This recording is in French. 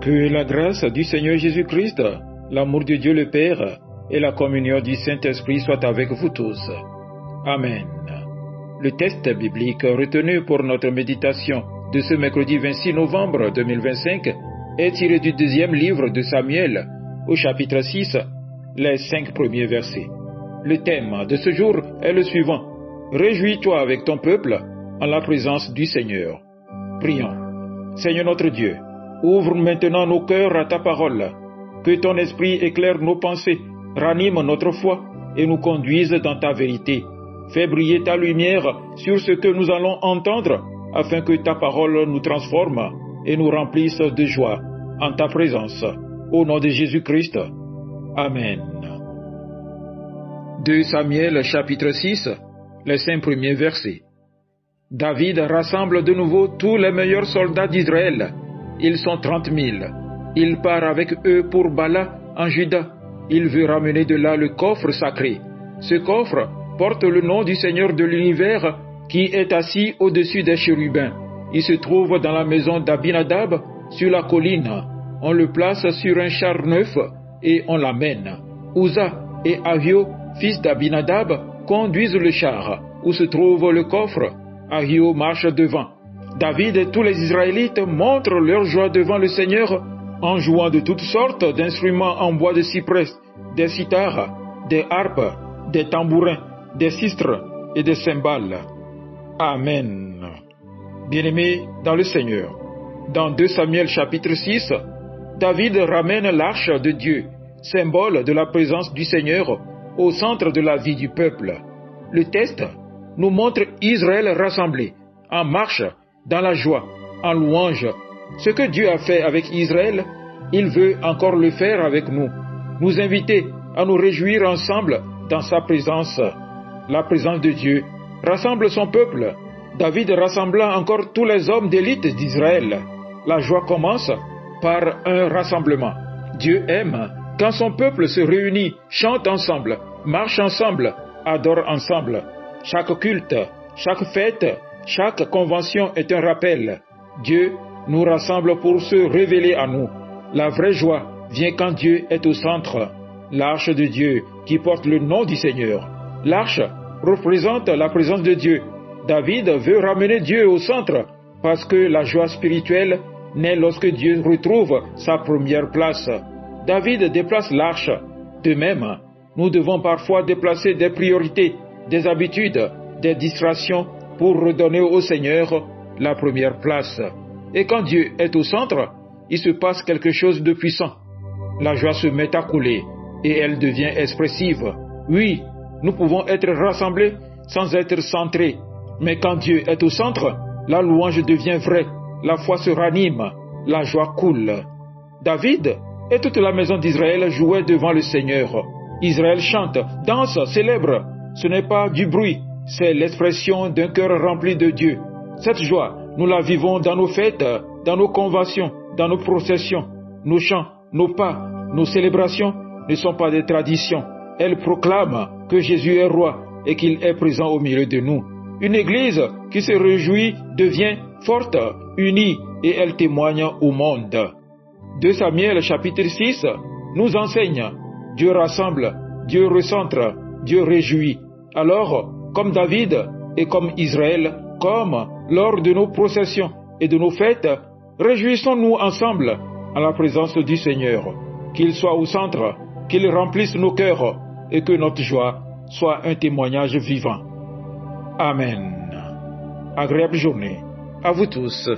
Que la grâce du Seigneur Jésus-Christ, l'amour de Dieu le Père et la communion du Saint-Esprit soient avec vous tous. Amen. Le texte biblique retenu pour notre méditation de ce mercredi 26 novembre 2025 est tiré du deuxième livre de Samuel, au chapitre 6, les 5 premiers versets. Le thème de ce jour est le suivant: Réjouis-toi avec ton peuple en la présence du Seigneur. Prions. Seigneur notre Dieu, ouvre maintenant nos cœurs à ta parole, que ton esprit éclaire nos pensées, ranime notre foi et nous conduise dans ta vérité. Fais briller ta lumière sur ce que nous allons entendre, afin que ta parole nous transforme et nous remplisse de joie en ta présence. Au nom de Jésus-Christ. Amen. 2 Samuel chapitre 6, les 5 premiers versets. David rassemble de nouveau tous les meilleurs soldats d'Israël. Ils sont 30 000. Il part avec eux pour Bala, en Juda. Il veut ramener de là le coffre sacré. Ce coffre porte le nom du Seigneur de l'univers qui est assis au-dessus des chérubins. Il se trouve dans la maison d'Abinadab sur la colline. On le place sur un char neuf et on l'amène. Uza et Ahio, fils d'Abinadab, conduisent le char où se trouve le coffre. Ahio marche devant. David et tous les Israélites montrent leur joie devant le Seigneur en jouant de toutes sortes d'instruments en bois de cyprès, des cithars, des harpes, des tambourins, des sistres et des cymbales. Amen. Bien-aimés dans le Seigneur, dans 2 Samuel chapitre 6, David ramène l'arche de Dieu, symbole de la présence du Seigneur, au centre de la vie du peuple. Le texte nous montre Israël rassemblé, en marche, dans la joie, en louange. Ce que Dieu a fait avec Israël, il veut encore le faire avec nous. Nous inviter à nous réjouir ensemble dans sa présence. La présence de Dieu rassemble son peuple. David rassembla encore tous les hommes d'élite d'Israël. La joie commence par un rassemblement. Dieu aime quand son peuple se réunit, chante ensemble, marche ensemble, adore ensemble. Chaque culte, chaque fête, chaque convention est un rappel. Dieu nous rassemble pour se révéler à nous. La vraie joie vient quand Dieu est au centre. L'arche de Dieu qui porte le nom du Seigneur. L'arche représente la présence de Dieu. David veut ramener Dieu au centre parce que la joie spirituelle naît lorsque Dieu retrouve sa première place. David déplace l'arche. De même, nous devons parfois déplacer des priorités, des habitudes, des distractions pour redonner au Seigneur la première place. Et quand Dieu est au centre, il se passe quelque chose de puissant. La joie se met à couler et elle devient expressive. Oui, nous pouvons être rassemblés sans être centrés. Mais quand Dieu est au centre, la louange devient vraie, la foi se ranime, la joie coule. David et toute la maison d'Israël jouaient devant le Seigneur. Israël chante, danse, célèbre. Ce n'est pas du bruit, c'est l'expression d'un cœur rempli de Dieu. Cette joie, nous la vivons dans nos fêtes, dans nos conventions, dans nos processions. Nos chants, nos pas, nos célébrations ne sont pas des traditions. Elles proclament que Jésus est roi et qu'il est présent au milieu de nous. Une église qui se réjouit devient forte, unie et elle témoigne au monde. 2 Samuel chapitre 6 nous enseigne: Dieu rassemble, Dieu recentre, Dieu réjouit. Alors, comme David et comme Israël, comme lors de nos processions et de nos fêtes, réjouissons-nous ensemble à la présence du Seigneur. Qu'il soit au centre, qu'il remplisse nos cœurs et que notre joie soit un témoignage vivant. Amen. Agréable journée à vous tous.